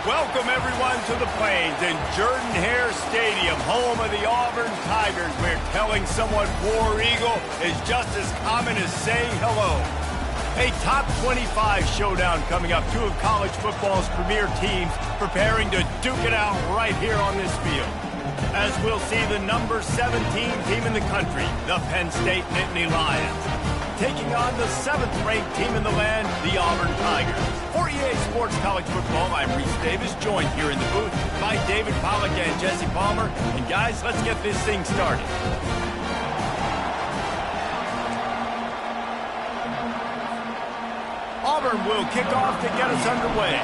Welcome, everyone, to the Plains and Jordan-Hare Stadium, home of the Auburn Tigers, where telling someone War Eagle is just as common as saying hello. A top 25 showdown coming up. Two of college football's premier teams preparing to duke it out right here on this field. As we'll see the number 17 team in the country, the Penn State Nittany Lions, taking on the 7th-ranked team in the land, the Auburn Tigers. For EA Sports College Football, I'm Reese Davis, joined here in the booth by David Pollack and Jesse Palmer. And guys, let's get this thing started. Auburn will kick off to get us underway.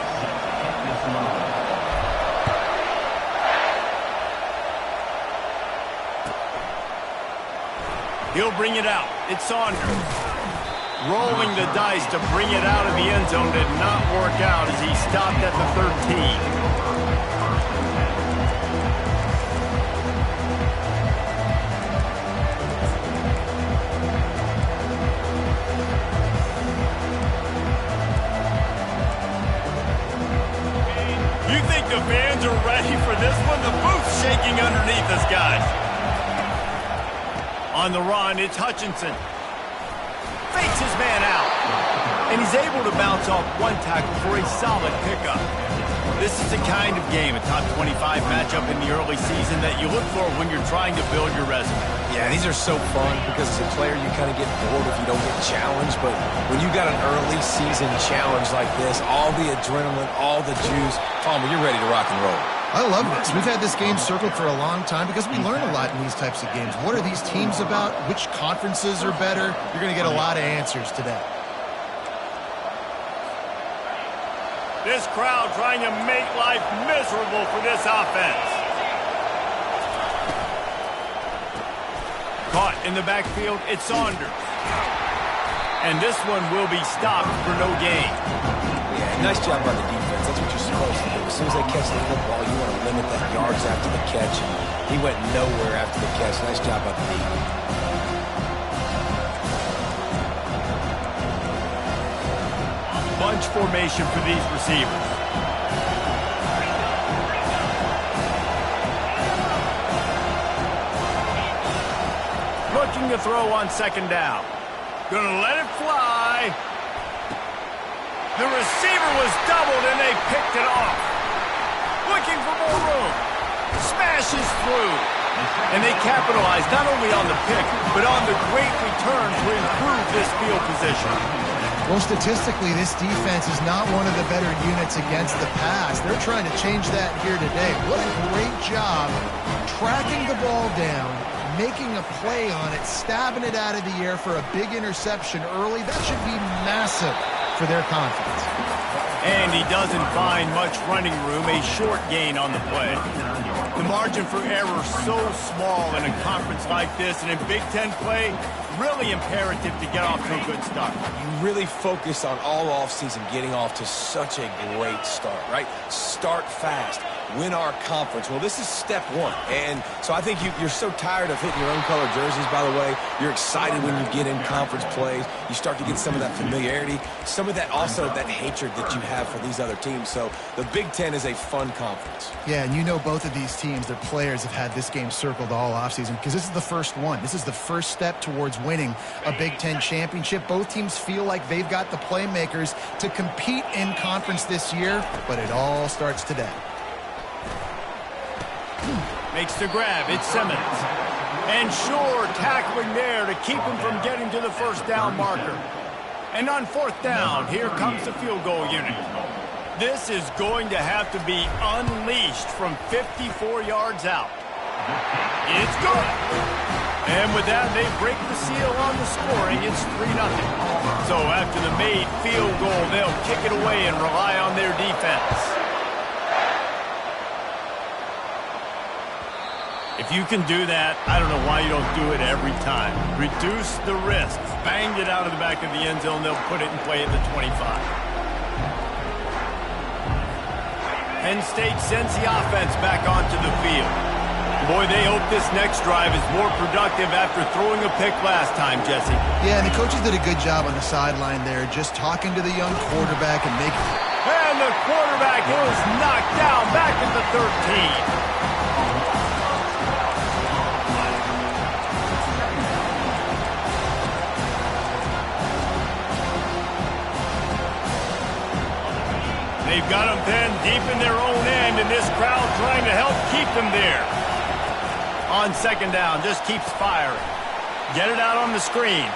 He'll bring it out. It's Saunders. Rolling the dice to bring it out of the end zone did not work out as he stopped at the 13. You think the fans are ready for this one? The booth's shaking underneath us, guys. On the run, it's Hutchinson. Fakes his man out. And he's able to bounce off one tackle for a solid pickup. This is the kind of game, a top 25 matchup in the early season, that you look for when you're trying to build your resume. Yeah, these are so fun because as a player you kind of get bored if you don't get challenged. But when you got an early season challenge like this, all the adrenaline, all the juice, Palmer, you're ready to rock and roll. I love this. We've had this game circled for a long time because we learn a lot in these types of games. What are these teams about? Which conferences are better? You're going to get a lot of answers today. This crowd trying to make life miserable for this offense. Caught in the backfield, it's Saunders. And this one will be stopped for no gain. Yeah, nice job by the defense. That's what you're supposed to do. As soon as they catch the football, you want to limit that yards after the catch. And he went nowhere after the catch. Nice job by the defense. Bunch formation for these receivers. Looking to throw on second down. Gonna let it fly. The receiver was doubled and they picked it off. Looking for more room. Smashes through. And they capitalize not only on the pick, but on the great return to improve this field position. Well, statistically, this defense is not one of the better units against the pass. They're trying to change that here today. What a great job tracking the ball down, making a play on it, stabbing it out of the air for a big interception early. That should be massive for their confidence. And he doesn't find much running room, a short gain on the play. The margin for error so small in a conference like this, and in Big Ten play, really imperative to get off to a good start. You really focus on all offseason getting off to such a great start, right? Start fast. Win our conference. Well, this is step one. And so I think you're so tired of hitting your own color jerseys, by the way. You're excited when you get in conference plays. You start to get some of that familiarity, some of that also that hatred that you have for these other teams. So the Big Ten is a fun conference. Yeah, and you know both of these teams, their players have had this game circled all offseason because this is the first one. This is the first step towards winning a Big Ten championship. Both teams feel like they've got the playmakers to compete in conference this year, but it all starts today. Makes the grab. It's Simmons. And sure, tackling there to keep him from getting to the first down marker. And on fourth down, here comes the field goal unit. This is going to have to be unleashed from 54 yards out. It's good. And with that, they break the seal on the scoring. It's 3-0. So after the made field goal, they'll kick it away and rely on their defense. If you can do that, I don't know why you don't do it every time. Reduce the risk. Banged it out of the back of the end zone. They'll put it in play at the 25. Penn State sends the offense back onto the field. Boy, they hope this next drive is more productive after throwing a pick last time, Jesse. Yeah, and the coaches did a good job on the sideline there, just talking to the young quarterback and making... And the quarterback was knocked down back at the 13. They've got them pinned deep in their own end, and this crowd trying to help keep them there. On second down, just keeps firing. Get it out on the screen.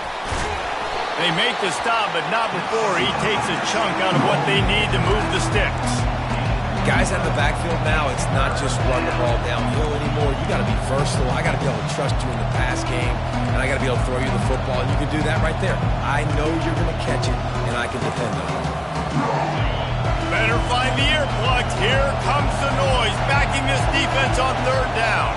They make the stop, but not before he takes a chunk out of what they need to move the sticks. Guys out of the backfield now, it's not just run the ball downhill anymore. You got to be versatile. I got to be able to trust you in the pass game, and I got to be able to throw you the football, and you can do that right there. I know you're going to catch it, and I can depend on it. Better find the earplugs. Here comes the noise, backing this defense on third down.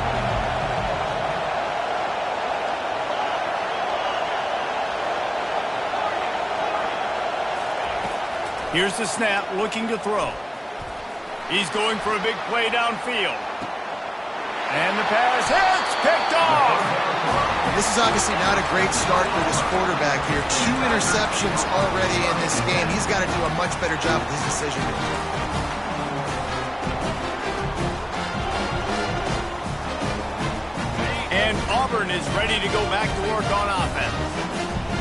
Here's the snap, looking to throw. He's going for a big play downfield. And the pass hits, picked off. This is obviously not a great start for this quarterback here. 2 interceptions already in this game. He's got to do a much better job with his decision. And Auburn is ready to go back to work on offense.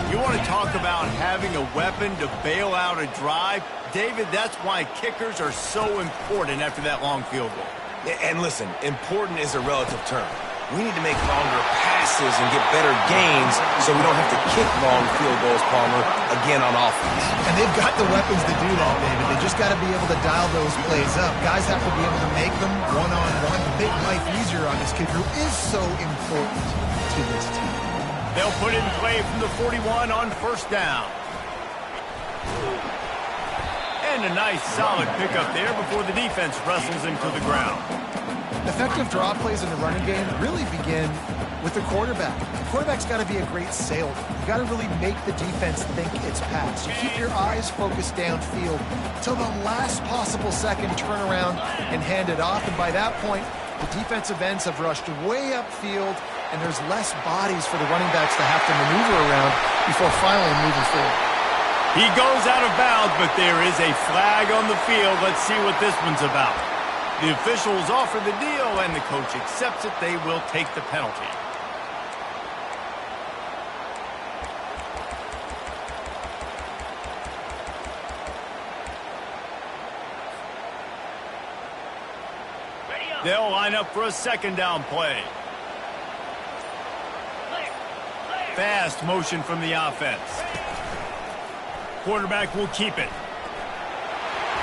You want to talk about having a weapon to bail out a drive? David, that's why kickers are so important after that long field goal. And listen, important is a relative term. We need to make longer passes and get better gains so we don't have to kick long field goals, Palmer, again on offense. And they've got the weapons to do that, David. They just got to be able to dial those plays up. Guys have to be able to make them one-on-one to make life easier on this kid who is so important to this team. They'll put in play from the 41 on first down. And a nice solid pickup there before the defense wrestles him to the ground. Effective draw plays in the running game really begin with the quarterback. The quarterback's got to be a great salesman. You got to really make the defense think it's pass. You keep your eyes focused downfield till the last possible second, turn around and hand it off. And by that point, the defensive ends have rushed way upfield, and there's less bodies for the running backs to have to maneuver around before finally moving forward. He goes out of bounds, but there is a flag on the field. Let's see what this one's about. The officials offer the deal, and the coach accepts it. They will take the penalty. They'll line up for a second down play. Fast motion from the offense. Quarterback will keep it.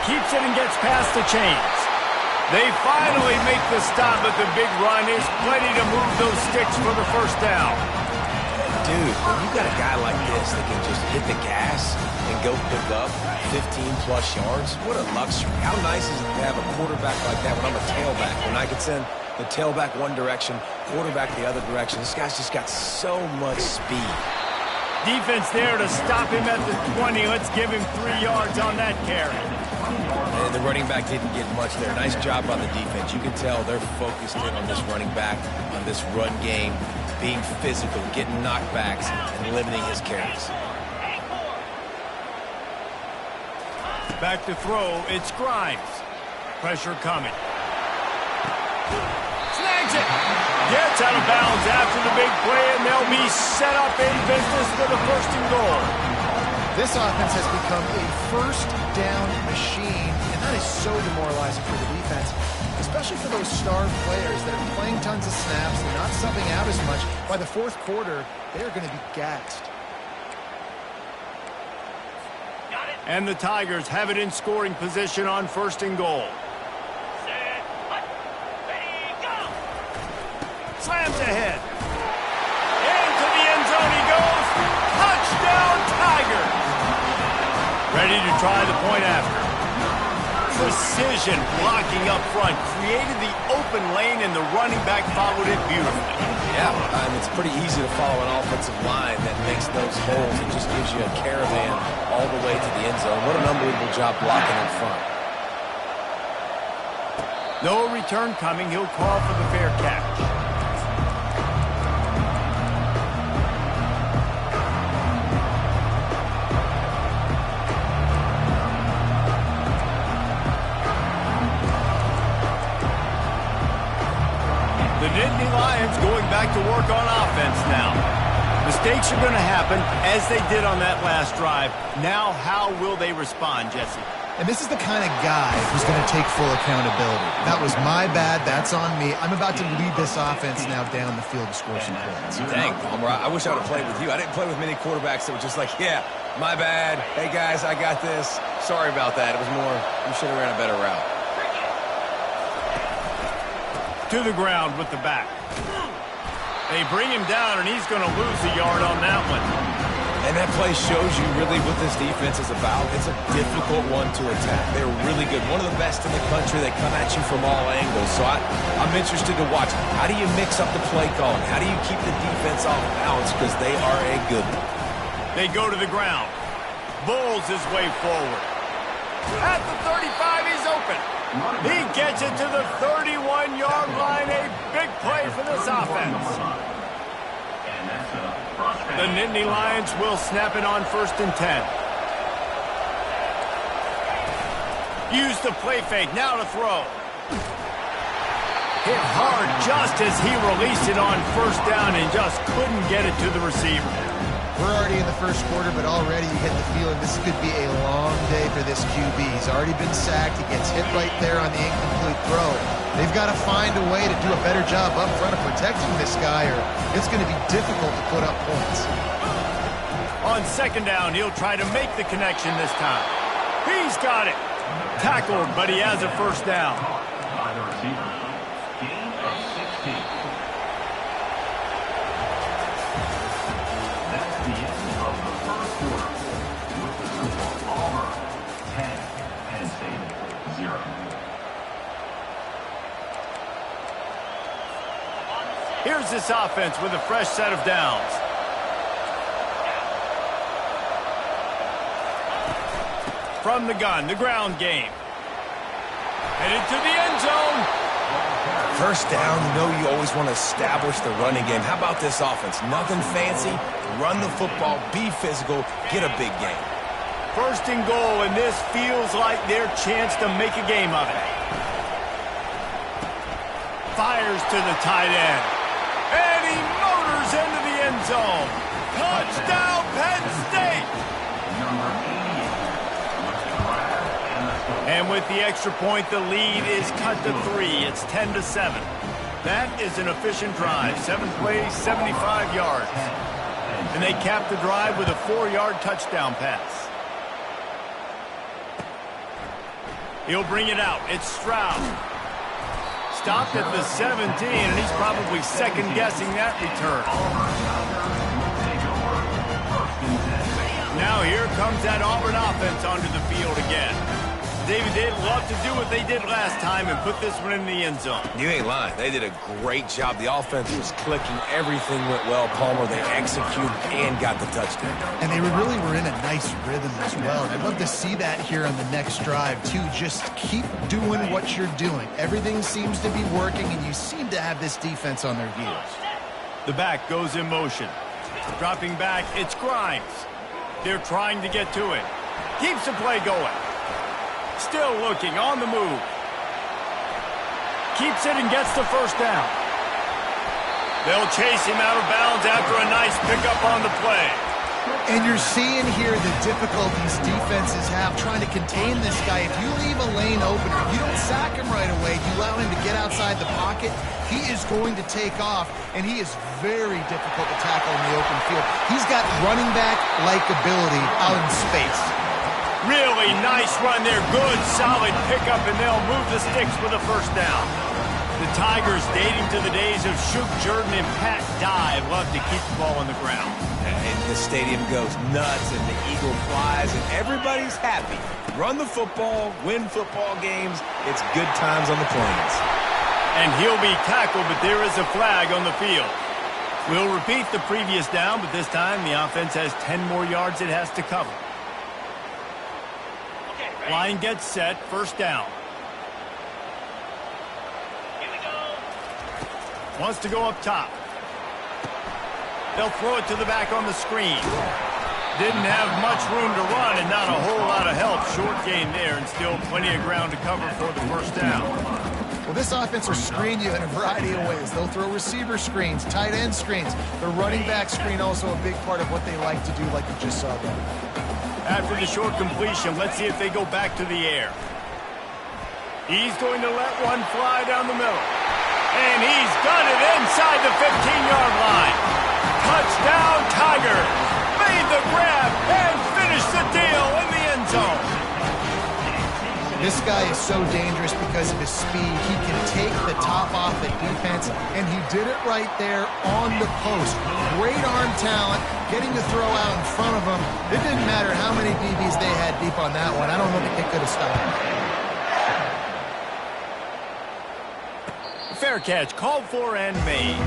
Keeps it and gets past the chains. They finally make the stop, but the big run is plenty to move those sticks for the first down. Dude, when you got a guy like this that can just hit the gas and go pick up 15-plus yards, what a luxury. How nice is it to have a quarterback like that when I'm a tailback? When I can send the tailback one direction, quarterback the other direction. This guy's just got so much speed. Defense there to stop him at the 20. Let's give him 3 yards on that carry. And the running back didn't get much there. Nice job by the defense. You can tell they're focused in on this running back, on this run game, being physical, getting knockbacks, and limiting his carries. Back to throw, it's Grimes. Pressure coming. Snags it. Gets out of bounds after the big play, and they'll be set up in business for the first and goal. This offense has become a first down machine, and that is so demoralizing for the defense, especially for those star players that are playing tons of snaps. They're not subbing out as much. By the fourth quarter, they're going to be gassed. And the Tigers have it in scoring position on first and goal. Slams ahead. Into the end zone he goes. Touchdown, Tigers. Ready to try the point after. Precision blocking up front. Created the open lane, and the running back followed it beautifully. Yeah, it's pretty easy to follow an offensive line that makes those holes. It just gives you a caravan all the way to the end zone. What an unbelievable job blocking in front. No return coming. He'll call for the fair catch. The Nittany Lions going back to work on offense now. Mistakes are going to happen, as they did on that last drive. Now, how will they respond, Jesse? And this is the kind of guy who's going to take full accountability. That was my bad. That's on me. I'm about to lead this offense now down the field to score some points. Dang, Palmer, I wish I would have played with you. I didn't play with many quarterbacks that were just like, yeah, my bad. Hey, guys, I got this. Sorry about that. It was more, you should have ran a better route. To the ground with the back. They bring him down, and he's going to lose a yard on that one. And that play shows you really what this defense is about. It's a difficult one to attack. They're really good. One of the best in the country. They come at you from all angles. So I'm interested to watch. How do you mix up the play calling? How do you keep the defense off balance? Because they are a good one. They go to the ground. Bulls his way forward. At the 35, he's open. He gets it to the 31-yard line. A big play for this offense. The Nittany Lions will snap it on 1st and 10. Use the play fake. Now to throw. Hit hard just as he released it on 1st down and just couldn't get it to the receiver. We're already in the first quarter, but already you get the feeling this could be a long day for this QB. He's already been sacked. He gets hit right there on the incomplete throw. They've got to find a way to do a better job up front of protecting this guy, or it's going to be difficult to put up points. On 2nd down, he'll try to make the connection this time. He's got it. Tackled, but he has a 1st down. By the receiver. Gain of 16. That's the end of the first quarter. With the score, Auburn 10, Penn State 0. Here's this offense with a fresh set of downs. From the gun, the ground game. Headed to the end zone. 1st down, you know you always want to establish the running game. How about this offense? Nothing fancy. Run the football, be physical, get a big game. 1st and goal, and this feels like their chance to make a game of it. Fires to the tight end. And he motors into the end zone. Touchdown, Penn State! And with the extra point, the lead is cut to 3. It's 10-7. That is an efficient drive. 7 plays, 75 yards. And they cap the drive with a 4-yard touchdown pass. He'll bring it out. It's Stroud. Stopped at the 17, and he's probably second-guessing that return. Now here comes that Auburn offense onto the field again. David, they'd love to do what they did last time and put this one in the end zone. You ain't lying. They did a great job. The offense was clicking. Everything went well. Palmer, they executed and got the touchdown. And they really were in a nice rhythm as well. And I'd love to see that here on the next drive, too. Just keep doing what you're doing. Everything seems to be working, and you seem to have this defense on their heels. The back goes in motion. Dropping back, it's Grimes. They're trying to get to it. Keeps the play going. Still looking, on the move. Keeps it and gets the 1st down. They'll chase him out of bounds after a nice pickup on the play. And you're seeing here the difficulties defenses have trying to contain this guy. If you leave a lane open, or you don't sack him right away, you allow him to get outside the pocket, he is going to take off, and he is very difficult to tackle in the open field. He's got running back-like ability out in space. Really nice run there. Good, solid pickup, and they'll move the sticks with a 1st down. The Tigers, dating to the days of Shook Jordan and Pat Dye, love to keep the ball on the ground. And the stadium goes nuts, and the eagle flies, and everybody's happy. Run the football, win football games. It's good times on the Plains. And he'll be tackled, but there is a flag on the field. We'll repeat the previous down, but this time the offense has 10 more yards it has to cover. Line gets set, 1st down. Wants to go up top. They'll throw it to the back on the screen. Didn't have much room to run and not a whole lot of help. Short gain there and still plenty of ground to cover for the first down. Well, this offense will screen you in a variety of ways. They'll throw receiver screens, tight end screens. The running back screen also a big part of what they like to do, like you just saw there. After the short completion, let's see if they go back to the air. He's going to let one fly down the middle. And he's got it inside the 15-yard line. Touchdown, Tigers. Made the grab and finished the deal in the end zone. This guy is so dangerous because of his speed. He can take the top off the defense, and he did it right there on the post. Great arm talent, getting the throw out in front of him. It didn't matter how many DBs they had deep on that one. I don't know that they could have stopped him. Fair catch, called for and made.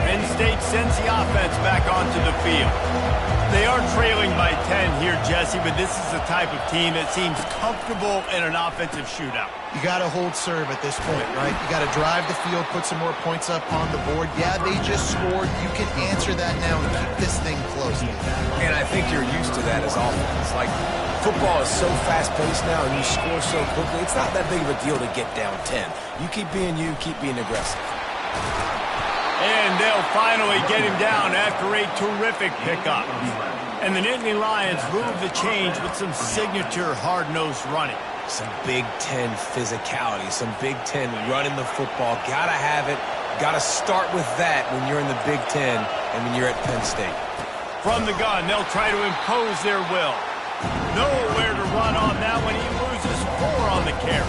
Penn State sends the offense back onto the field. They are trailing by 10 here, Jesse, but this is the type of team that seems comfortable in an offensive shootout. You got to hold serve at this point, right? You got to drive the field, put some more points up on the board. Yeah, they just scored. You can answer that now and keep this thing close. And I think you're used to that as offense. Like, football is so fast-paced now, and you score so quickly. It's not that big of a deal to get down 10. You keep being you, keep being aggressive. And they'll finally get him down after a terrific pickup. And the Nittany Lions move the change with some signature hard-nosed running. Some Big Ten physicality, some Big Ten running the football. Gotta have it. Gotta start with that when you're in the Big Ten and when you're at Penn State. From the gun, they'll try to impose their will. Nowhere to run on that one. He loses 4 on the carry.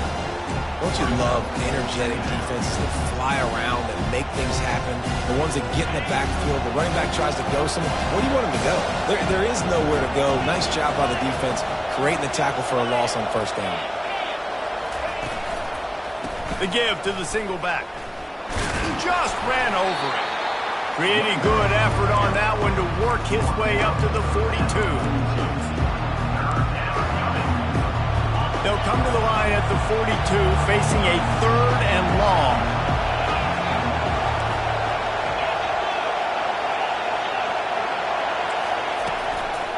Don't you love energetic defenses that fly around, that make things happen? The ones that get in the backfield, the running back tries to go somewhere. Where do you want him to go? There is nowhere to go. Nice job by the defense, creating the tackle for a loss on first down. The give to the single back. He just ran over it. Pretty good effort on that one to work his way up to the 42. They'll come to the line at the 42, facing a 3rd and long.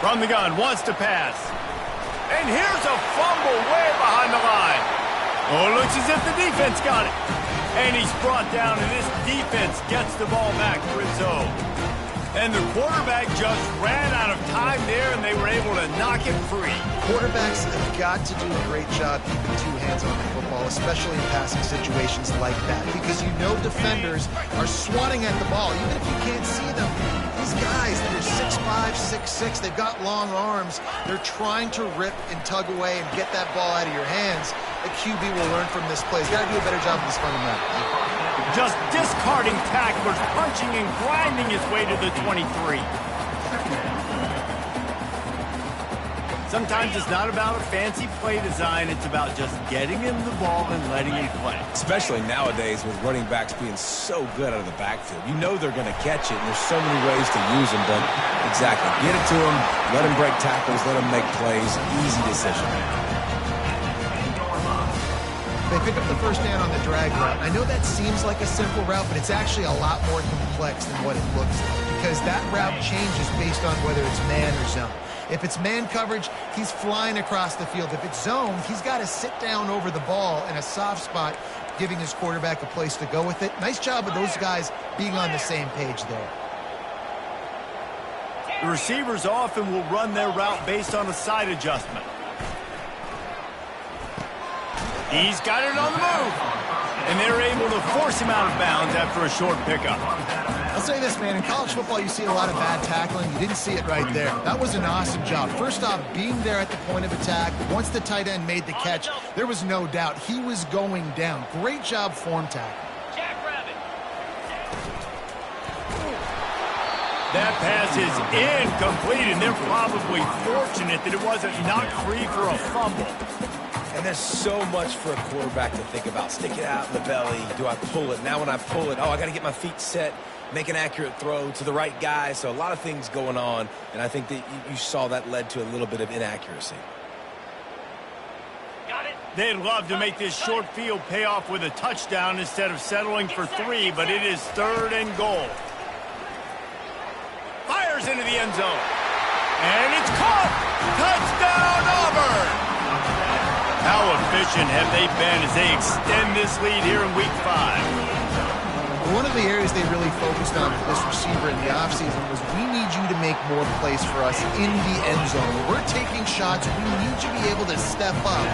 From the gun, wants to pass. And here's a fumble way behind the line. Oh, it looks as if the defense got it. And he's brought down, and this defense gets the ball back for its own. And the quarterback just ran out of time there, and they were able to knock it free. Quarterbacks have got to do a great job keeping 2 hands on the football, especially in passing situations like that, because you know defenders are swatting at the ball. Even if you can't see them, these guys, they're 6'5", 6'6", they've got long arms. They're trying to rip and tug away and get that ball out of your hands. The QB will learn from this play. He's got to do a better job of this fundamental. Just discarding tacklers, punching and grinding his way to the 23. Sometimes it's not about a fancy play design. It's about just getting him the ball and letting him play. Especially nowadays with running backs being so good out of the backfield. You know they're going to catch it, and there's so many ways to use them. But exactly, get it to them, let them break tackles, let them make plays. Easy decision. They pick up the first down on the drag route. I know that seems like a simple route, but it's actually a lot more complex than what it looks like, because that route changes based on whether it's man or zone. If it's man coverage, he's flying across the field. If it's zone, he's got to sit down over the ball in a soft spot, giving his quarterback a place to go with it. Nice job of those guys being on the same page there. The receivers often will run their route based on a side adjustment. He's got it on the move. And they're able to force him out of bounds after a short pickup. I'll say this, man. In college football, you see a lot of bad tackling. You didn't see it right there. That was an awesome job. First off, being there at the point of attack. Once the tight end made the catch, there was no doubt he was going down. Great job form tackle. That pass is incomplete, and they're probably fortunate that it wasn't knocked free for a fumble. And there's so much for a quarterback to think about. Stick it out in the belly. Do I pull it? Now when I pull it, oh, I got to get my feet set. make an accurate throw to the right guy. So a lot of things going on, and I think that you saw that led to a little bit of inaccuracy. They'd love to make this short field pay off with a touchdown instead of settling for 3, but it is 3rd and goal. Fires into the end zone. And it's caught! Touchdown, Auburn! How efficient have they been as they extend this lead here in Week 5? One of the areas they really focused on for this receiver in the offseason was we need you to make more plays for us in the end zone. When we're taking shots, we need you to be able to step up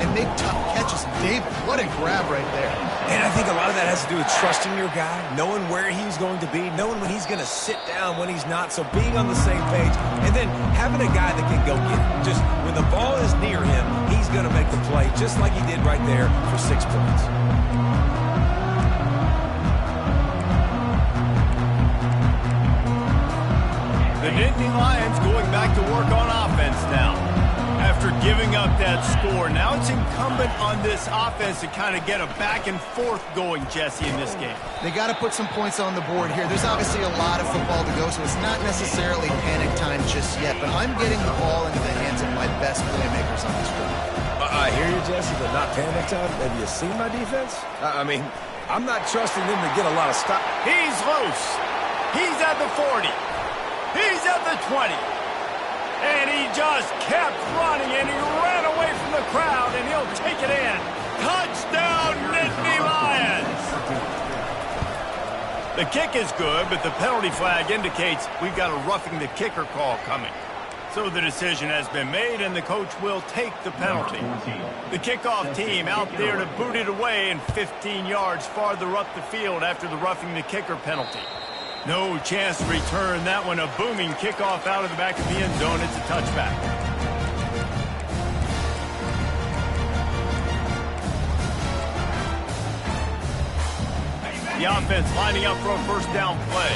and make tough catches. David, what a grab right there. And I think a lot of that has to do with trusting your guy, knowing where he's going to be, knowing when he's going to sit down, when he's not, so being on the same page, and then having a guy that can go get it. Just when the ball is near him, he's going to make the play, just like he did right there for 6 points. The Nittany Lions going back to work on offense now. After giving up that score, now it's incumbent on this offense to kind of get a back and forth going, Jesse, in this game. They got to put some points on the board here. There's obviously a lot of football to go, so it's not necessarily panic time just yet, but I'm getting the ball into the hands of my best playmakers on this drive. I hear you, Jesse, but not panic time. Have you seen my defense? I mean, I'm not trusting them to get a lot of stop. He's loose. He's at the 40. He's at the 20. And he just kept running, and he ran away from the crowd, and he'll take it in. Touchdown, Nittany Lions! The kick is good, but the penalty flag indicates we've got a roughing the kicker call coming. So the decision has been made, and the coach will take the penalty. The kickoff team out there to boot it away and 15 yards farther up the field after the roughing the kicker penalty. No chance to return that one. A booming kickoff out of the back of the end zone. It's a touchback. The offense lining up for a first down play.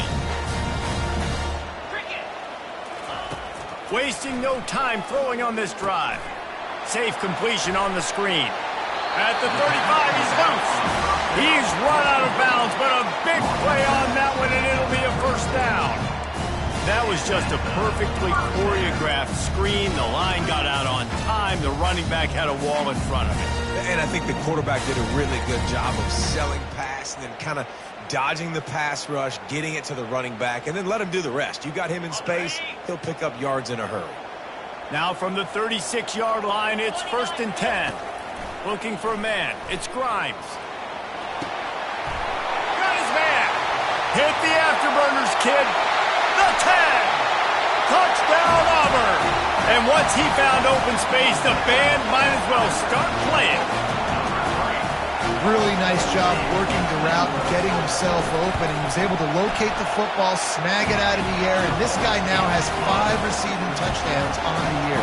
Wasting no time throwing on this drive. Safe completion on the screen. At the 35, he's loose. He's run out of bounds, but a big play on that one, and it'll be a first down. That was just a perfectly choreographed screen. The line got out on time. The running back had a wall in front of it. And I think the quarterback did a really good job of selling pass and then kind of dodging the pass rush, getting it to the running back, and then let him do the rest. You got him in space, he'll pick up yards in a hurry. Now from the 36-yard line, it's 1st and 10. Looking for a man. It's Grimes. Got his man. Hit the afterburners, kid. The 10. Touchdown, Auburn. And once he found open space, the band might as well start playing. Really nice job working the route and getting himself open, and he was able to locate the football, snag it out of the air, and this guy now has 5 receiving touchdowns on the year.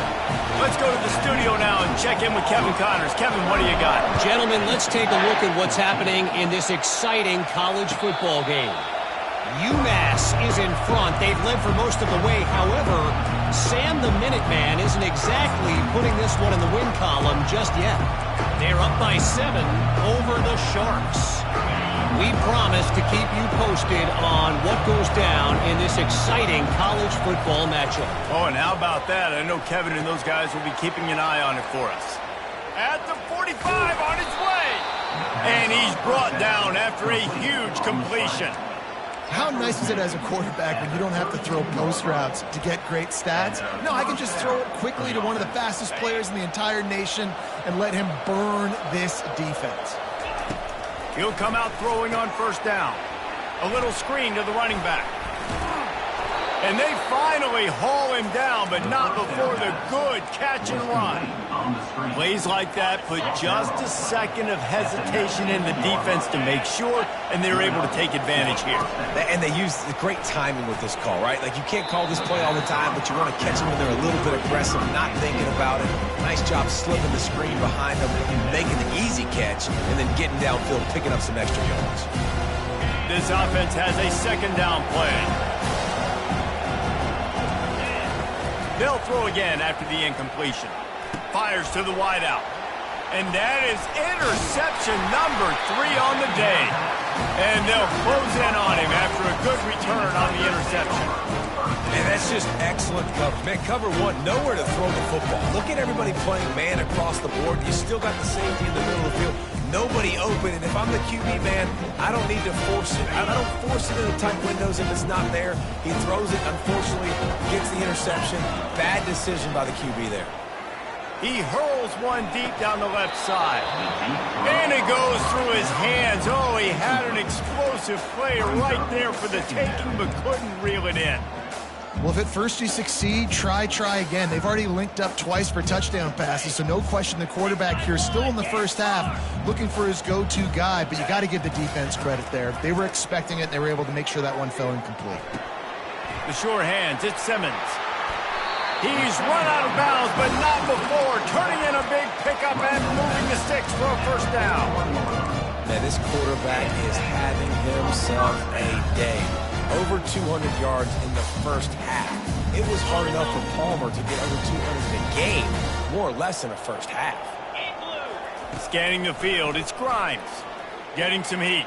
Let's go to the studio now and check in with Kevin Connors. Kevin, what do you got? Gentlemen, let's take a look at what's happening in this exciting college football game. UMass is in front. They've led for most of the way. However, Sam the Minuteman isn't exactly putting this one in the win column just yet. They're up by 7 over the Sharks. We promise to keep you posted on what goes down in this exciting college football matchup. Oh, and how about that? I know Kevin and those guys will be keeping an eye on it for us. At the 45, on his way. And he's brought down after a huge completion. How nice is it as a quarterback when you don't have to throw post routes to get great stats? No, I can just throw it quickly to one of the fastest players in the entire nation and let him burn this defense. He'll come out throwing on first down. A little screen to the running back. And they finally haul him down, but not before the good catch and run. Plays like that put just a second of hesitation in the defense to make sure, and they're able to take advantage here. And they use the great timing with this call, right? Like, you can't call this play all the time, but you want to catch them when they're a little bit aggressive, not thinking about it. Nice job slipping the screen behind them, making the easy catch, and then getting downfield, picking up some extra yards. This offense has a second down play. They'll throw again after the incompletion. Fires to the wideout. And that is interception number 3 on the day. And they'll close in on him after a good return on the interception. And that's just excellent coverage. Man, cover one, nowhere to throw the football. Look at everybody playing man across the board. You still got the safety in the middle of the field. Nobody open, and if I'm the QB, man, I don't need to force it. I don't force it into tight windows if it's not there. He throws it, unfortunately, gets the interception. Bad decision by the QB there. He hurls one deep down the left side. And it goes through his hands. Oh, he had an explosive play right there for the taking, but couldn't reel it in. Well, if at first you succeed, try again. They've already linked up twice for touchdown passes, so no question the quarterback here still in the first half looking for his go-to guy, but you got to give the defense credit there. They were expecting it, and they were able to make sure that one fell incomplete. The sure hands, it's Simmons. He's run out of bounds, but not before, turning in a big pickup and moving the sticks for a first down. Man, this quarterback is having himself a day. Over 200 yards in the first half. It was hard enough for Palmer to get over 200 in a game, more or less in the first half. Scanning the field, it's Grimes. Getting some heat.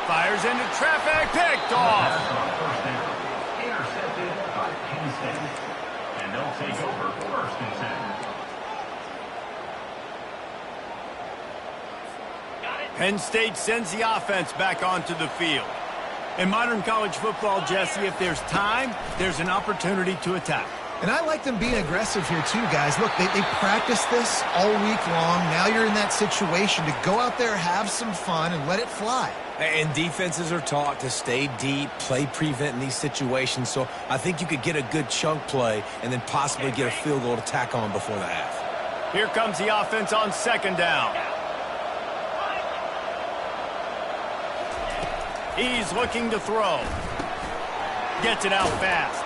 Fires into traffic, picked off. Intercepted by Penn State. And they'll take over first and 10. Penn State sends the offense back onto the field. In modern college football, Jesse, if there's time, there's an opportunity to attack. And I like them being aggressive here too, guys. Look, they practiced this all week long. Now you're in that situation to go out there, have some fun, and let it fly. And defenses are taught to stay deep, play prevent in these situations. So I think you could get a good chunk play and then possibly get a field goal to tack on before the half. Here comes the offense on second down. He's looking to throw. Gets it out fast.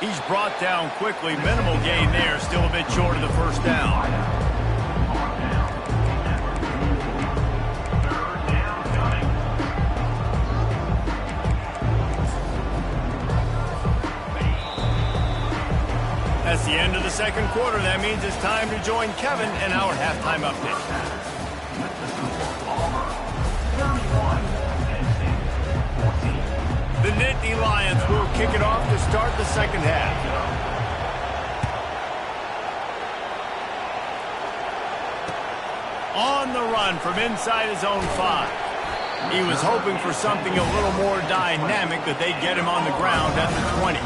He's brought down quickly. Minimal gain there. Still a bit short of the first down. That's the end of the second quarter. That means it's time to join Kevin in our halftime update. The Nittany Lions will kick it off to start the second half. On the run from inside his own 5. He was hoping for something a little more dynamic, but they get him on the ground at the 20.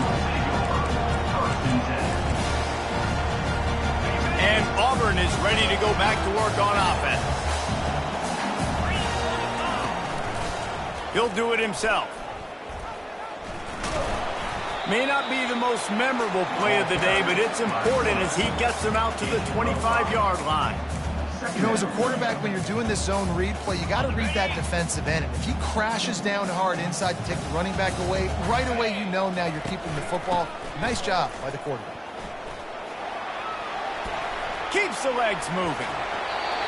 And Auburn is ready to go back to work on offense. He'll do it himself. May not be the most memorable play of the day, but it's important as he gets them out to the 25-yard line. You know, as a quarterback, when you're doing this zone read play, you got to read that defensive end. And if he crashes down hard inside to take the running back away, right away you know now you're keeping the football. Nice job by the quarterback. Keeps the legs moving.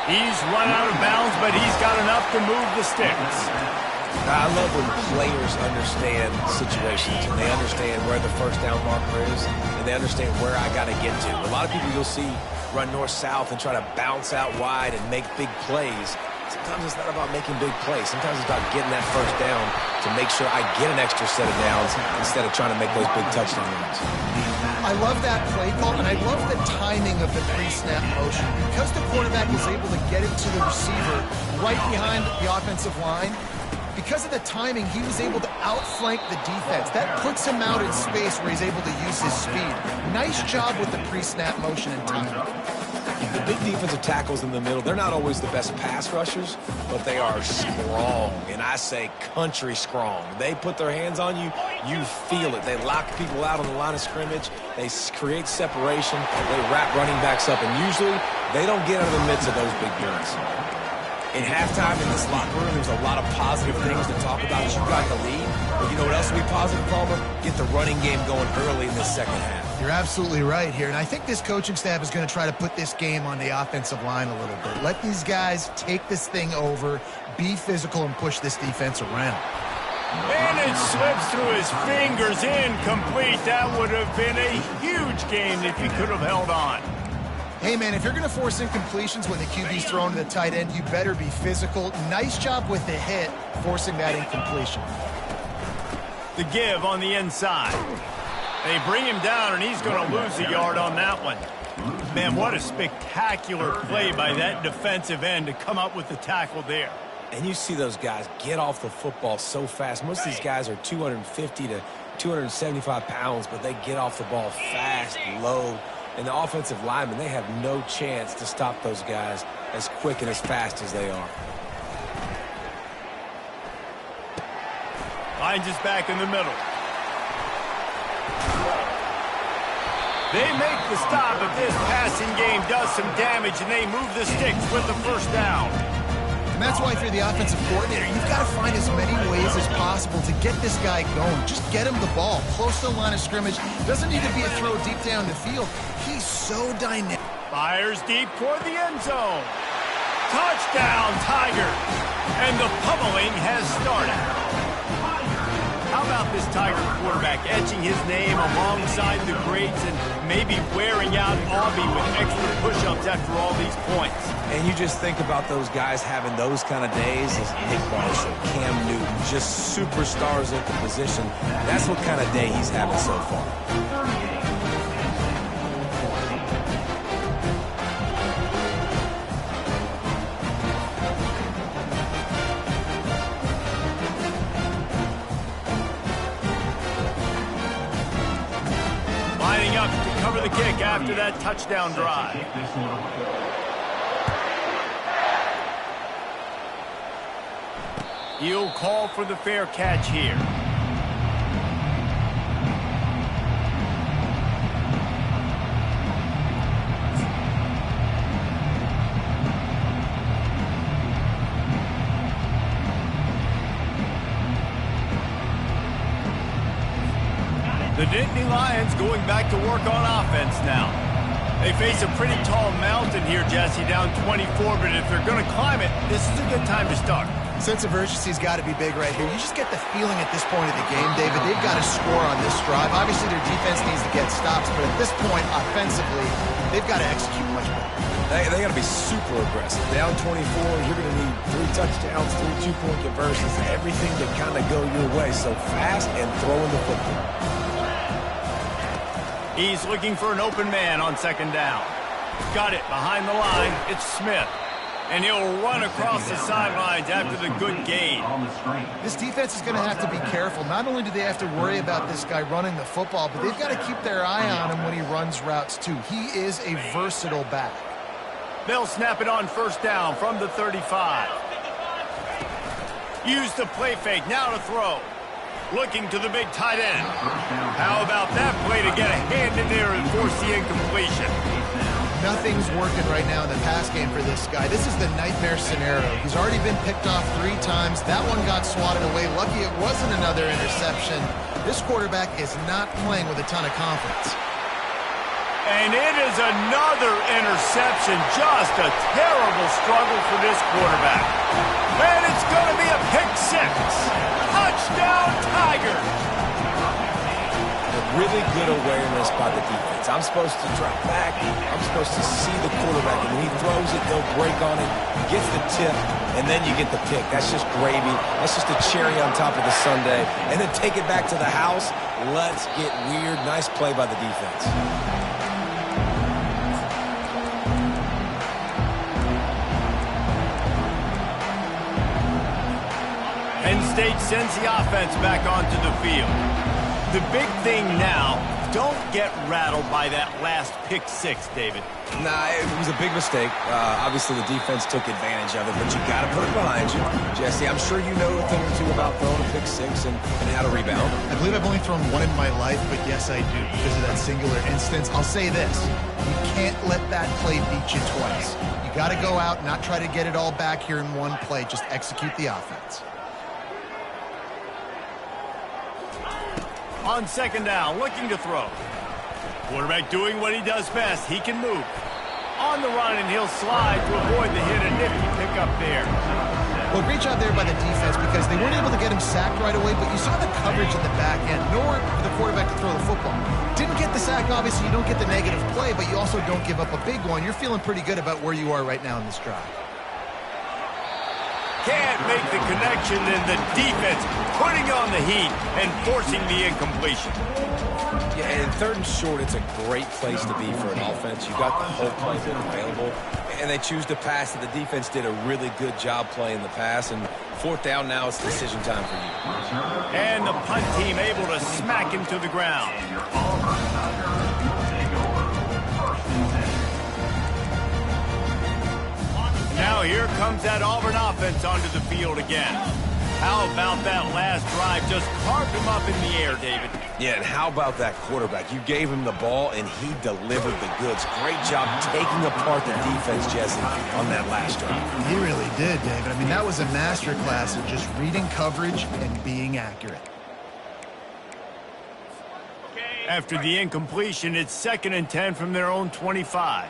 He's run out of bounds, but he's got enough to move the sticks. I love when players understand situations and they understand where the first down marker is and they understand where I got to get to. A lot of people you'll see run north-south and try to bounce out wide and make big plays. Sometimes it's not about making big plays. Sometimes it's about getting that first down to make sure I get an extra set of downs instead of trying to make those big touchdown runs. I love that play call, and I love the timing of the pre-snap motion. Because the quarterback was able to get it to the receiver right behind the offensive line, because of the timing, he was able to outflank the defense. That puts him out in space where he's able to use his speed. Nice job with the pre-snap motion and timing. The big defensive tackles in the middle, they're not always the best pass rushers, but they are strong, and I say country strong. They put their hands on you, you feel it. They lock people out on the line of scrimmage. They create separation. They wrap running backs up, and usually they don't get out of the midst of those big guns. In halftime in this locker room, there's a lot of positive things to talk about. You got the lead. But you know what else will be positive, Palmer? Get the running game going early in this second half. You're absolutely right here. And I think this coaching staff is going to try to put this game on the offensive line a little bit. Let these guys take this thing over, be physical, and push this defense around. And it slips through his fingers, incomplete. That would have been a huge gain if he could have held on. Hey, man, if you're going to force incompletions when the QB's thrown to the tight end, you better be physical. Nice job with the hit, forcing that incompletion. The give on the inside. They bring him down, and he's going to lose a yard on that one. Man, what a spectacular play by that defensive end to come up with the tackle there. And you see those guys get off the football so fast. Most of these guys are 250 to 275 pounds, but they get off the ball fast, low. And the offensive linemen, they have no chance to stop those guys as quick and as fast as they are. Finds us back in the middle. They make the stop, but this passing game does some damage, and they move the sticks with the first down. And that's why if you're the offensive coordinator, you've got to find as many ways as possible to get this guy going. Just get him the ball, close to the line of scrimmage. Doesn't need to be a throw deep down the field. He's so dynamic. Fires deep toward the end zone. Touchdown, Tigers. And the pummeling has started. How about this Tiger quarterback etching his name alongside the greats and maybe wearing out Aubie with extra push-ups after all these points? And you just think about those guys having those kind of days as Nick Marshall, Cam Newton, just superstars at the position. That's what kind of day he's having so far. Lining up to cover the kick after that touchdown drive. He'll call for the fair catch here. The Nittany Lions going back to work on offense now. They face a pretty tall mountain here, Jesse, down 24, but if they're going to climb it, this is a good time to start. Sense of urgency's got to be big right here. You just get the feeling at this point of the game, David, they've got to score on this drive. Obviously, their defense needs to get stops, but at this point, offensively, they've got to execute much better. They got to be super aggressive. Down 24, you're going to need 3 touchdowns, 3 two-point conversions, everything to kind of go your way. So fast and throwing the football. He's looking for an open man on second down. Got it behind the line. It's Smith. And he'll run across the sidelines after the good gain. This defense is going to have to be careful. Not only do they have to worry about this guy running the football, but they've got to keep their eye on him when he runs routes too. He is a versatile back. They'll snap it on first down from the 35. Use the play fake, now to throw. Looking to the big tight end. How about that play to get a hand in there and force the incompletion? Nothing's working right now in the pass game for this guy. This is the nightmare scenario. He's already been picked off 3 times. That one got swatted away. Lucky it wasn't another interception. This quarterback is not playing with a ton of confidence. And it is another interception. Just a terrible struggle for this quarterback. And it's going to be a pick 6. Touchdown, Tigers. Really good awareness by the defense. I'm supposed to drop back. I'm supposed to see the quarterback. And when he throws it, they'll break on it, gets the tip, and then you get the pick. That's just gravy. That's just a cherry on top of the sundae. And then take it back to the house. Let's get weird. Nice play by the defense. Penn State sends the offense back onto the field. The big thing now, don't get rattled by that last pick 6, David. Nah, it was a big mistake. Obviously, the defense took advantage of it, but you got to put it behind you. Jesse, I'm sure you know a thing or two about throwing a pick 6 and how to rebound. I believe I've only thrown 1 in my life, but yes, I do because of that singular instance. I'll say this. You can't let that play beat you twice. You got to go out, not try to get it all back here in one play. Just execute the offense. On second down, looking to throw. Quarterback doing what he does best. He can move. On the run, and he'll slide to avoid the hit. A nifty pickup there. Well, great job there by the defense because they weren't able to get him sacked right away, but you saw the coverage in the back end. Nowhere for the quarterback to throw the football. Didn't get the sack, obviously. You don't get the negative play, but you also don't give up a big one. You're feeling pretty good about where you are right now in this drive. Can't make the connection, and the defense putting on the heat and forcing the incompletion. Yeah, and 3rd and short, it's a great place to be for an offense. You got the whole playbook available, and they choose to pass. And the defense did a really good job playing the pass. And 4th down now, it's decision time for you. And the punt team able to smack him to the ground. Now here comes that Auburn offense onto the field again. How about that last drive? Just carved him up in the air, David. Yeah, and how about that quarterback? You gave him the ball, and he delivered the goods. Great job taking apart the defense, Jesse, on that last drive. He really did, David. I mean, that was a masterclass of just reading coverage and being accurate. After the incompletion, it's 2nd and 10 from their own 25.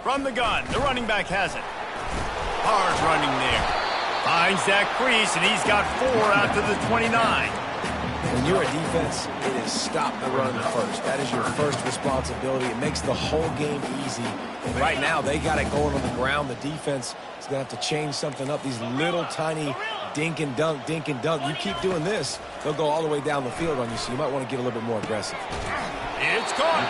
From the gun, the running back has it. Hard running there. Finds that crease, and he's got 4 out to the 29. When you're a defense, it is stop the run first. That is your first responsibility. It makes the whole game easy. And right now, they got it going on the ground. The defense is going to have to change something up. These little tiny dink and dunk, dink and dunk. You keep doing this, they'll go all the way down the field on you, so you might want to get a little bit more aggressive. It's caught.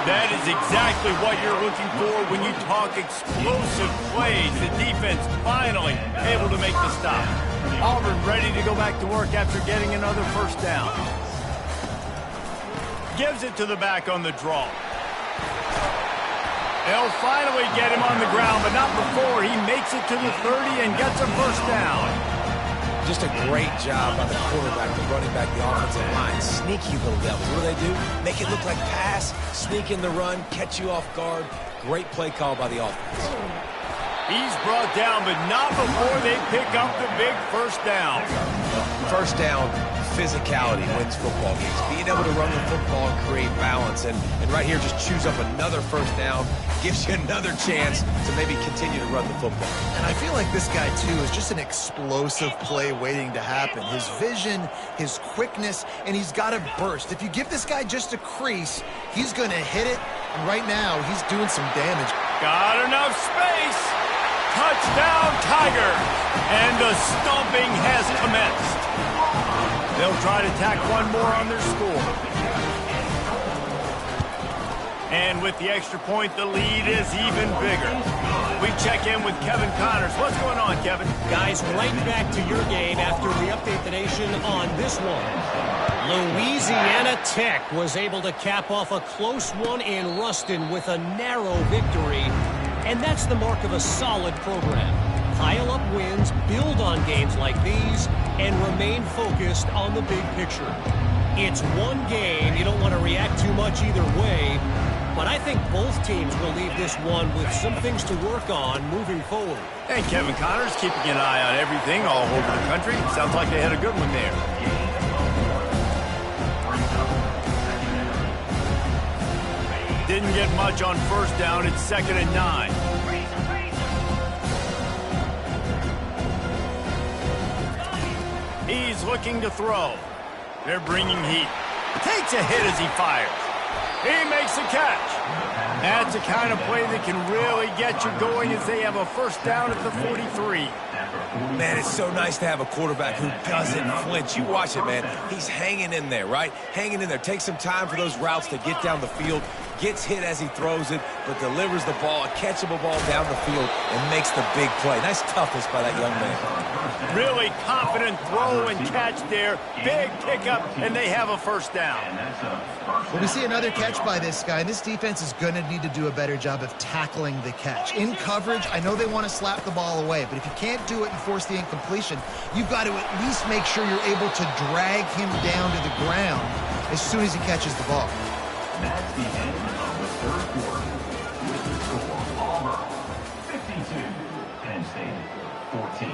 That is exactly what you're looking for when you talk explosive plays. The defense finally able to make the stop. Auburn ready to go back to work after getting another 1st down. Gives it to the back on the draw. They'll finally get him on the ground, but not before he makes it to the 30 and gets a 1st down. Just a great job by the quarterback, the running back, the offensive line. Sneaky little devils. What do? Make it look like pass, sneak in the run, catch you off guard. Great play call by the offense. He's brought down, but not before they pick up the big 1st down. 1st down, physicality wins football games. Being able to run the football and create balance. And right here, just choose up another 1st down. Gives you another chance to maybe continue to run the football. And I feel like this guy, too, is just an explosive play waiting to happen. His vision, his quickness, and he's got a burst. If you give this guy just a crease, he's going to hit it. And right now, he's doing some damage. Got enough space. Touchdown, Tigers. And the stomping has commenced. They'll try to tack one more on their score. And with the extra point, the lead is even bigger. We check in with Kevin Connors. What's going on, Kevin? Guys, right back to your game after we update the nation on this one. Louisiana Tech was able to cap off a close one in Ruston with a narrow victory. And that's the mark of a solid program. Pile up wins, build on games like these, and remain focused on the big picture. It's one game. You don't want to react too much either way. But I think both teams will leave this one with some things to work on moving forward. And Kevin Connors keeping an eye on everything all over the country. Sounds like they had a good one there. Didn't get much on 1st down. It's 2nd and 9. He's looking to throw. They're bringing heat. Takes a hit as he fires. He makes a catch. That's the kind of play that can really get you going as they have a 1st down at the 43. Man, it's so nice to have a quarterback who doesn't flinch. You watch it, man. He's hanging in there, right? Hanging in there. Takes some time for those routes to get down the field. Gets hit as he throws it, but delivers the ball, a catchable ball down the field, and makes the big play. Nice toughness by that young man. Really confident throw and catch there. Big pickup, and they have a 1st down. Well, we see another catch by this guy. This defense is going to need to do a better job of tackling the catch. In coverage, I know they want to slap the ball away, but if you can't do it and force the incompletion, you've got to at least make sure you're able to drag him down to the ground as soon as he catches the ball. That's the end of the 3rd quarter. With the score, Auburn 52, Penn State 14.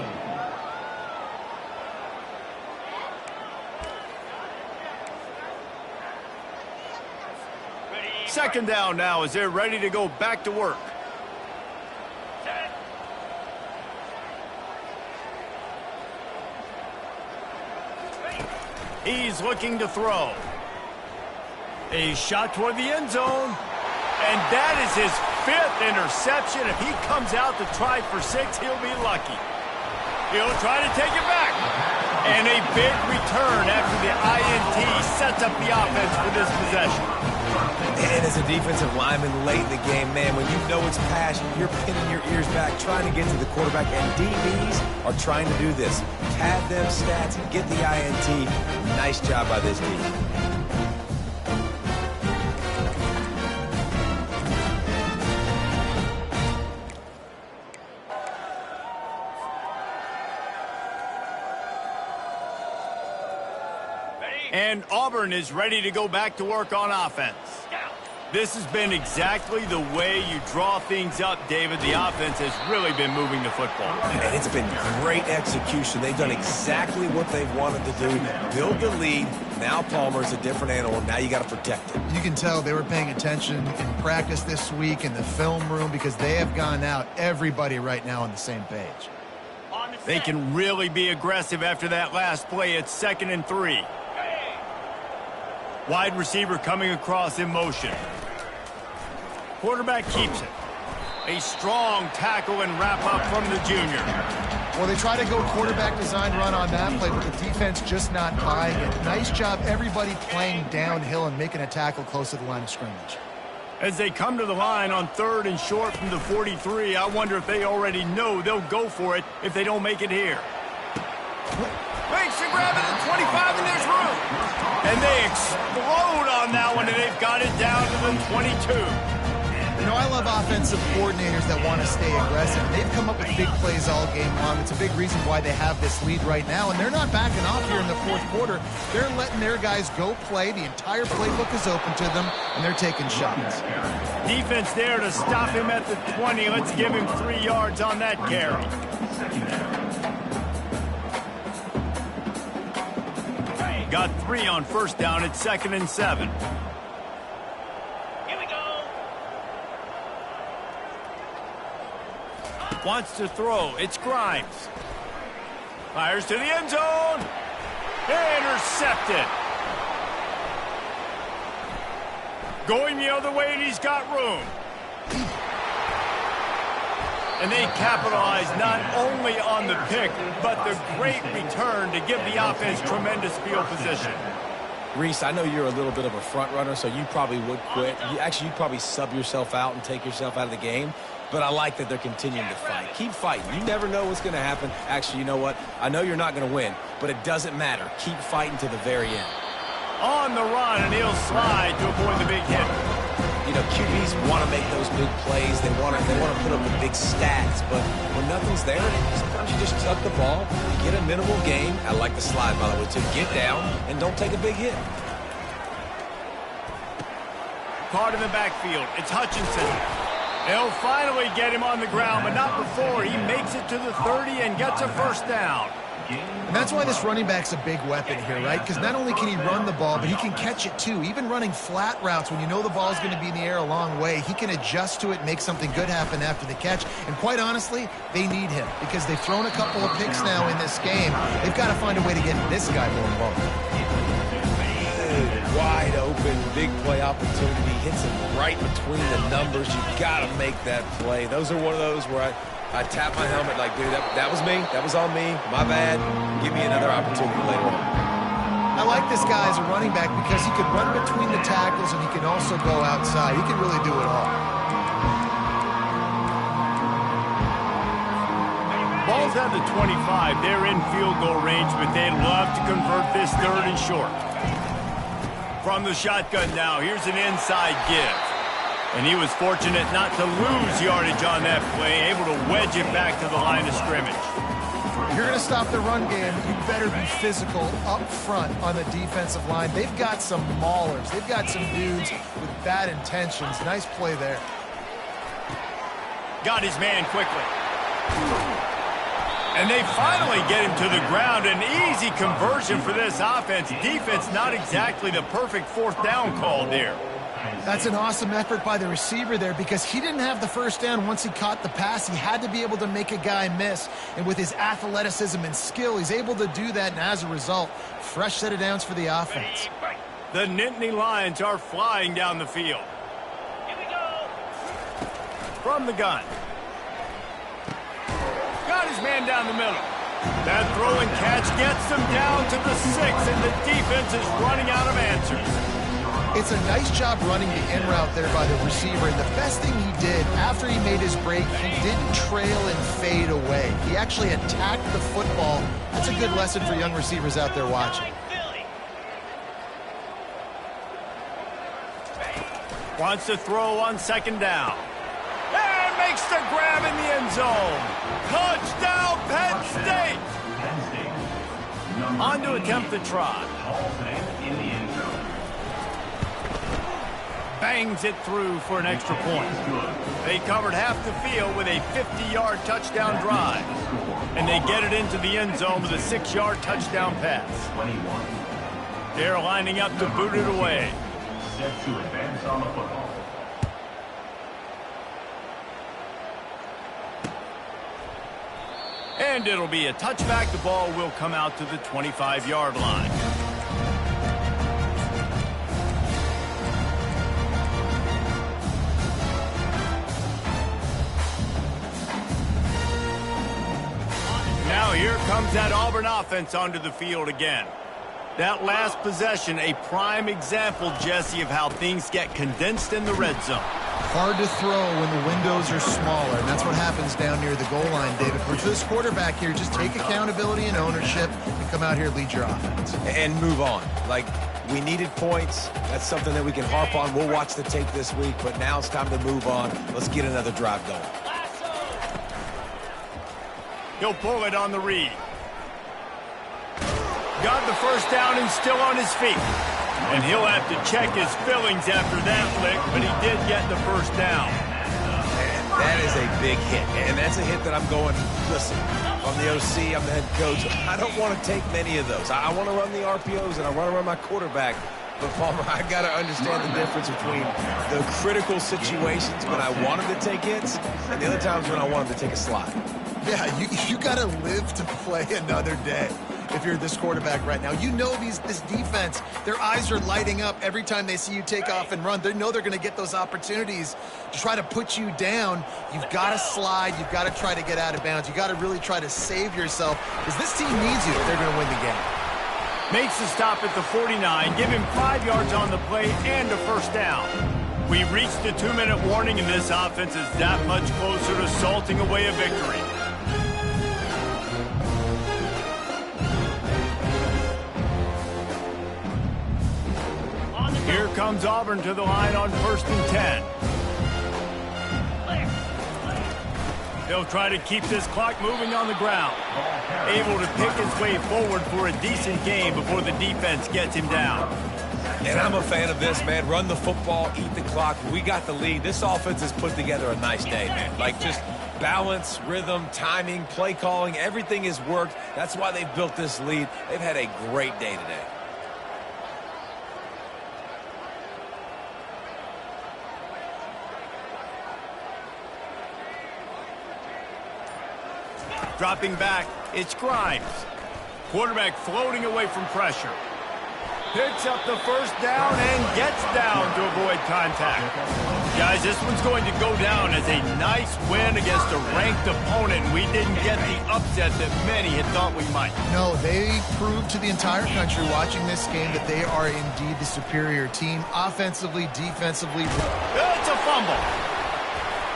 Second down now as they're ready to go back to work. He's looking to throw. A shot toward the end zone. And that is his 5th interception. If he comes out to try for 6, he'll be lucky. He'll try to take it back. And a big return after the INT sets up the offense for this possession. And as a defensive lineman late in the game, man, when you know it's pass, you're pinning your ears back, trying to get to the quarterback, and DBs are trying to do this. Pad them stats and get the INT. Nice job by this team. And Auburn is ready to go back to work on offense. This has been exactly the way you draw things up, David. The offense has really been moving the football. And it's been great execution. They've done exactly what they've wanted to do. Build the lead. Now Palmer's a different animal. Now you got to protect it. You can tell they were paying attention in practice this week in the film room because they have gone out, everybody right now on the same page. They can really be aggressive after that last play. It's 2nd and 3. Wide receiver coming across in motion. Quarterback keeps it. A strong tackle and wrap up from the junior. Well, they try to go quarterback design run on that play, but the defense just not buying it. Nice job, everybody playing downhill and making a tackle close to the line of scrimmage. As they come to the line on 3rd and short from the 43, I wonder if they already know they'll go for it if they don't make it here. Makes the grab at the 25, and there's room. And they explode on that one, and they've got it down to the 22. You know, I love offensive coordinators that want to stay aggressive. They've come up with big plays all game long. It's a big reason why they have this lead right now, and they're not backing off here in the 4th quarter. They're letting their guys go play. The entire playbook is open to them, and they're taking shots. Defense there to stop him at the 20. Let's give him 3 yards on that carry. Got 3 on 1st down. It's 2nd and 7. Here we go. Wants to throw. It's Grimes. Fires to the end zone. Intercepted. Going the other way, and he's got room. And they capitalize not only on the pick, but the great return to give the offense tremendous field position. Reese, I know you're a little bit of a front runner, so you probably would quit. You'd probably sub yourself out and take yourself out of the game. But I like that they're continuing to fight. Keep fighting. You never know what's going to happen. Actually, you know what? I know you're not going to win, but it doesn't matter. Keep fighting to the very end. On the run, and he'll slide to avoid the big hit. You know, QBs want to make those big plays. They want to put up the big stats. But when nothing's there, sometimes you just tuck the ball, you get a minimal gain. I like the slide, by the way, to get down and don't take a big hit. Caught in the backfield. It's Hutchinson. They'll finally get him on the ground, but not before he makes it to the 30 and gets a 1st down. And that's why this running back's a big weapon here, right? Because not only can he run the ball, but he can catch it too. Even running flat routes when you know the ball's going to be in the air a long way, he can adjust to it, make something good happen after the catch. And quite honestly, they need him because they've thrown a couple of picks now in this game. They've got to find a way to get this guy more involved. Wide open, big play opportunity. Hits him right between the numbers. You've got to make that play. Those are one of those where I tap my helmet like, dude, that was me. That was on me. My bad. Give me another opportunity later on. I like this guy as a running back because he can run between the tackles and he can also go outside. He can really do it all. Ball's at the 25. They're in field goal range, but they'd love to convert this 3rd and short. From the shotgun now, here's an inside give. And he was fortunate not to lose yardage on that play, able to wedge it back to the line of scrimmage. If you're going to stop the run game, you better be physical up front on the defensive line. They've got some maulers. They've got some dudes with bad intentions. Nice play there. Got his man quickly. And they finally get him to the ground. An easy conversion for this offense. Defense not exactly the perfect 4th down call there. That's an awesome effort by the receiver there because he didn't have the first down once he caught the pass. He had to be able to make a guy miss. And with his athleticism and skill, he's able to do that. And as a result, fresh set of downs for the offense. The Nittany Lions are flying down the field. Here we go. From the gun. Got his man down the middle. That throw and catch gets them down to the 6, and the defense is running out of answers. It's a nice job running the in route there by the receiver. And the best thing he did after he made his break, he didn't trail and fade away. He actually attacked the football. That's a good lesson for young receivers out there watching. Wants to throw on second down. And makes the grab in the end zone. Touchdown, Penn State! On to attempt the try. Bangs it through for an extra point. They covered half the field with a 50-yard touchdown drive. And they get it into the end zone with a 6-yard touchdown pass. They're lining up to boot it away. Set to advance on the football. And it'll be a touchback. The ball will come out to the 25-yard line. Now here comes that Auburn offense onto the field again. That last possession, a prime example, Jesse, of how things get condensed in the red zone. Hard to throw when the windows are smaller, and that's what happens down near the goal line, David. For this quarterback here, just take accountability and ownership and come out here and lead your offense. And move on. Like, we needed points. That's something that we can harp on. We'll watch the tape this week, but now it's time to move on. Let's get another drive going. He'll pull it on the read. Got the first down and still on his feet. And he'll have to check his fillings after that lick, but he did get the first down. And that is a big hit. And that's a hit that I'm going, listen, I'm the OC, I'm the head coach. I don't want to take many of those. I want to run the RPOs, and I want to run my quarterback. But, Palmer, I got to understand the difference between the critical situations when I want him to take hits and the other times when I want him to take a slide. Yeah, you got to live to play another day. If you're this quarterback right now, you know this defense, their eyes are lighting up every time they see you take off and run. They know they're going to get those opportunities to try to put you down. You've got to slide. You've got to try to get out of bounds. You've got to really try to save yourself because this team needs you if they're going to win the game. Makes the stop at the 49, give him 5 yards on the play and a first down. We reached the 2-minute warning, and this offense is that much closer to salting away a victory. Here comes Auburn to the line on 1st and 10. They'll try to keep this clock moving on the ground. Able to pick his way forward for a decent game before the defense gets him down. And I'm a fan of this, man. Run the football, eat the clock. We got the lead. This offense has put together a nice day, man. Like, just balance, rhythm, timing, play calling, everything has worked. That's why they've built this lead. They've had a great day today. Dropping back, it's Grimes. Quarterback floating away from pressure. Picks up the first down and gets down to avoid contact. Guys, this one's going to go down as a nice win against a ranked opponent. We didn't get the upset that many had thought we might. No, they proved to the entire country watching this game that they are indeed the superior team, offensively, defensively. It's a fumble.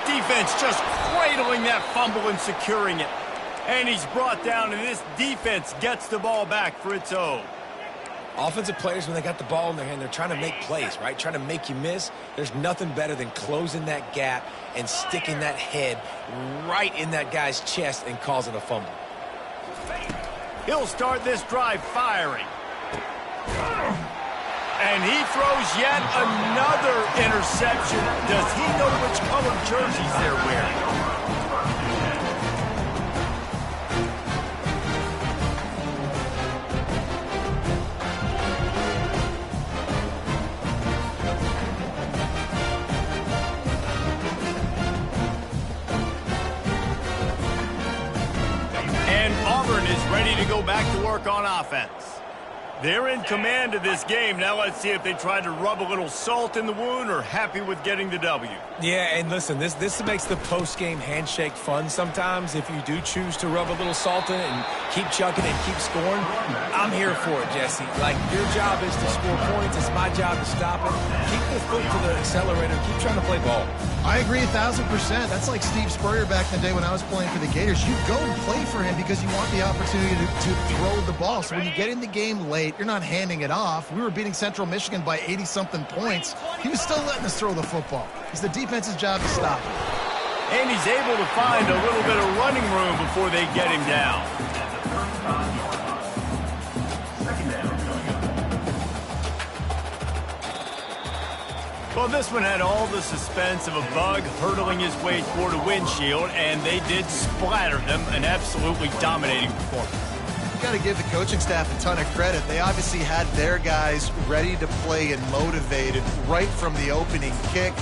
Defense just cradling that fumble and securing it. And he's brought down, and this defense gets the ball back for its own. Offensive players, when they got the ball in their hand, they're trying to make plays, right? Trying to make you miss. There's nothing better than closing that gap and sticking that head right in that guy's chest and causing a fumble. He'll start this drive firing. And he throws yet another interception. Does he know which color jerseys they're wearing? is ready to go back to work on offense. They're in command of this game. Now let's see if they try to rub a little salt in the wound or happy with getting the W. Yeah, and listen, this makes the post-game handshake fun sometimes if you do choose to rub a little salt in it and keep chucking and keep scoring. I'm here for it, Jesse. Like, your job is to score points. It's my job to stop it. Keep the foot to the accelerator. Keep trying to play ball. I agree 1,000%. That's like Steve Spurrier back in the day when I was playing for the Gators. You go and play for him because you want the opportunity to throw the ball. So when you get in the game late, you're not handing it off. We were beating Central Michigan by 80-something points. He was still letting us throw the football. It's the defense's job to stop it. And he's able to find a little bit of running room before they get him down. Well, this one had all the suspense of a bug hurtling his way toward a windshield, and they did splatter them. An absolutely dominating performance. You got to give the coaching staff a ton of credit. They obviously had their guys ready to play and motivated right from the opening kick.